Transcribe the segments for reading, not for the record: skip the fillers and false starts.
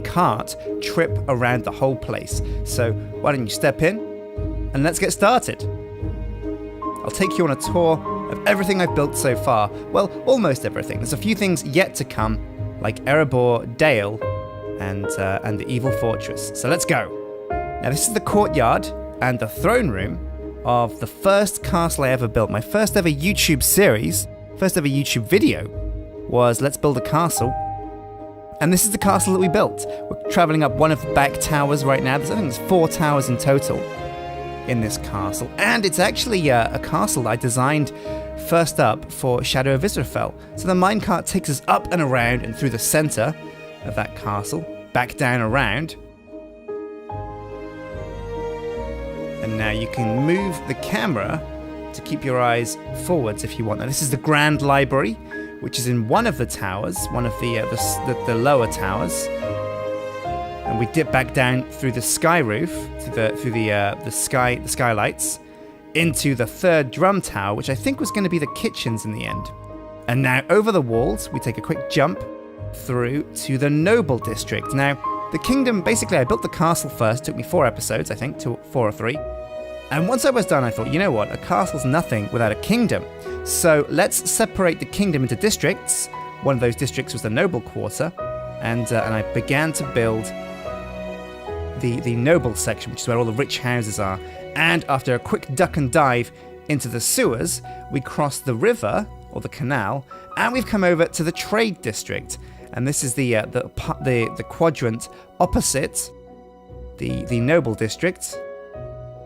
cart trip around the whole place. So why don't you step in and let's get started. I'll take you on a tour of everything I've built so far. Well, almost everything. There's a few things yet to come, like Erebor Dale and the Evil Fortress. So let's go. Now this is the courtyard and the throne room of the first castle I ever built. My first ever YouTube series, first ever YouTube video was Let's Build a Castle. And this is the castle that we built. We're traveling up one of the back towers right now. I think there's 4 towers in total in this castle. And it's actually a castle that I designed first up for Shadow of Israfel. So the minecart takes us up and around and through the center of that castle, back down around. And now you can move the camera to keep your eyes forwards if you want. Now this is the Grand Library, which is in one of the towers, one of the lower towers. And we dip back down through the sky roof, through the skylights, into the third drum tower, which I think was going to be the kitchens in the end. And now over the walls, we take a quick jump through to the Noble District. Now, the kingdom, basically I built the castle first, it took me 4 episodes, I think, 4 or 3. And once I was done, I thought, you know what, a castle's nothing without a kingdom. So let's separate the kingdom into districts. One of those districts was the Noble Quarter, and I began to build the Noble section, which is where all the rich houses are. And after a quick duck and dive into the sewers, we crossed the river, or the canal, and we've come over to the Trade District. And this is the quadrant opposite the Noble District.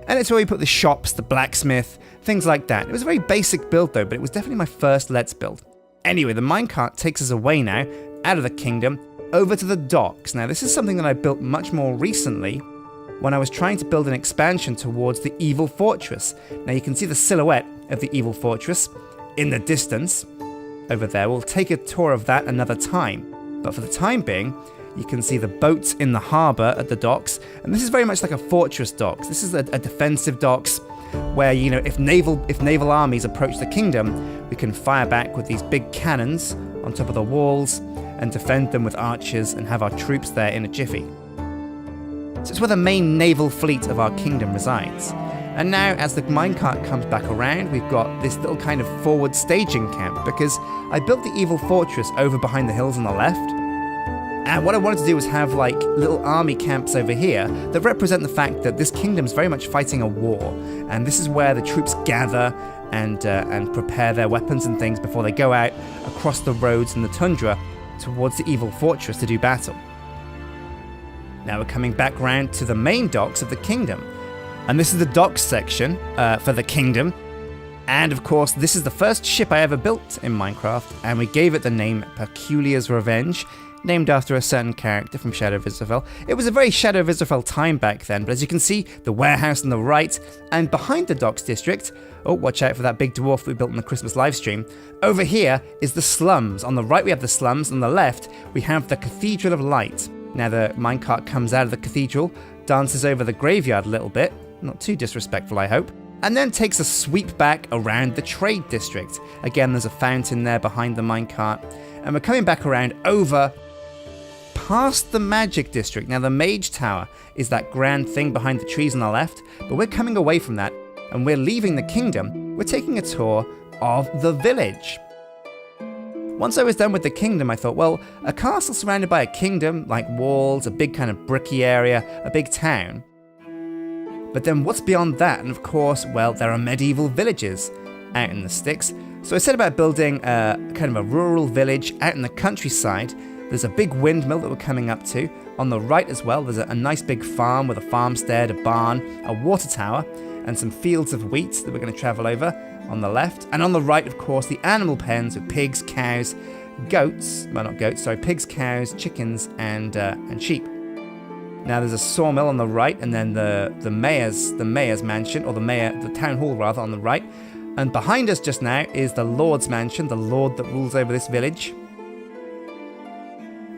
And it's where we put the shops, the blacksmith, things like that. It was a very basic build though, but it was definitely my first Let's Build. Anyway, the minecart takes us away now, out of the kingdom, over to the docks. Now this is something that I built much more recently when I was trying to build an expansion towards the Evil Fortress. Now you can see the silhouette of the Evil Fortress in the distance over there. We'll take a tour of that another time. But for the time being, you can see the boats in the harbour at the docks. And this is very much like a fortress docks. This is a defensive docks where, you know, if naval armies approach the kingdom, we can fire back with these big cannons on top of the walls and defend them with archers and have our troops there in a jiffy. So it's where the main naval fleet of our kingdom resides. And now, as the minecart comes back around, we've got this little kind of forward staging camp, because I built the Evil Fortress over behind the hills on the left. And what I wanted to do was have like little army camps over here that represent the fact that this kingdom's very much fighting a war. And this is where the troops gather and prepare their weapons and things before they go out across the roads and the tundra towards the Evil Fortress to do battle. Now we're coming back round to the main docks of the kingdom. And this is the docks section for the kingdom. And of course, this is the first ship I ever built in Minecraft, and we gave it the name Peculiar's Revenge, named after a certain character from Shadow of Israfel. It was a very Shadow of Israfel time back then, but as you can see, the warehouse on the right, and behind the docks district, oh, watch out for that big dwarf that we built in the Christmas livestream, over here is the slums. On the right we have the slums, on the left we have the Cathedral of Light. Now the minecart comes out of the cathedral, dances over the graveyard a little bit, not too disrespectful I hope, and then takes a sweep back around the Trade District. Again, there's a fountain there behind the minecart, and we're coming back around over past the Magic District. Now the Mage Tower is that grand thing behind the trees on the left, but we're coming away from that and we're leaving the kingdom. We're taking a tour of the village. Once I was done with the kingdom, I thought, well, a castle surrounded by a kingdom, like walls, a big kind of bricky area, a big town. But then what's beyond that? And of course, well, there are medieval villages out in the sticks. So I set about building kind of a rural village out in the countryside. There's a big windmill that we're coming up to. On the right as well, there's a nice big farm with a farmstead, a barn, a water tower, and some fields of wheat that we're going to travel over on the left. And on the right, of course, the animal pens with pigs, cows, goats, well not goats, sorry, pigs, cows, chickens, and sheep. Now there's a sawmill on the right, and then the mayor's mansion, or the town hall rather, on the right. And behind us just now is the Lord's mansion, the Lord that rules over this village.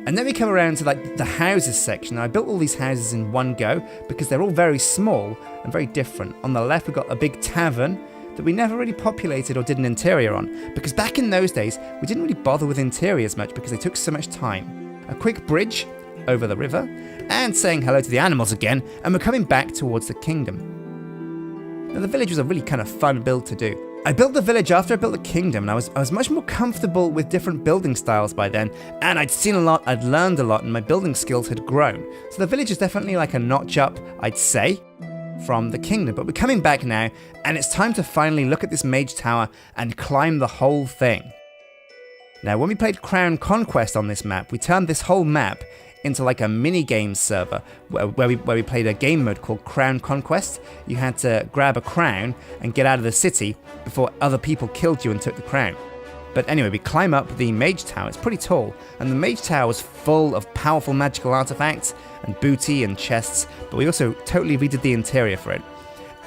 And then we come around to like the houses section. Now, I built all these houses in one go because they're all very small and very different. On the left, we've got a big tavern that we never really populated or did an interior on, because back in those days, we didn't really bother with interiors much because they took so much time. A quick bridge over the river and saying hello to the animals again, and we're coming back towards the kingdom. Now, the village was a really kind of fun build to do. I built the village after I built the kingdom, and I was much more comfortable with different building styles by then, and I'd seen a lot, I'd learned a lot, and my building skills had grown. So the village is definitely like a notch up, I'd say, from the kingdom. But we're coming back now, and it's time to finally look at this mage tower and climb the whole thing. Now, when we played Crown Conquest on this map, we turned this whole map into like a mini-game server where we played a game mode called Crown Conquest. You had to grab a crown and get out of the city before other people killed you and took the crown. But anyway, we climb up the mage tower. It's pretty tall, and the mage tower was full of powerful magical artifacts and booty and chests, but we also totally redid the interior for it.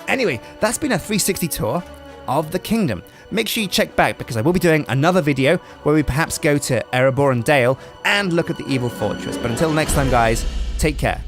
Anyway, that's been a 360 tour of the kingdom. Make sure you check back, because I will be doing another video where we perhaps go to Erebor and Dale and look at the evil fortress. But until next time, guys, take care.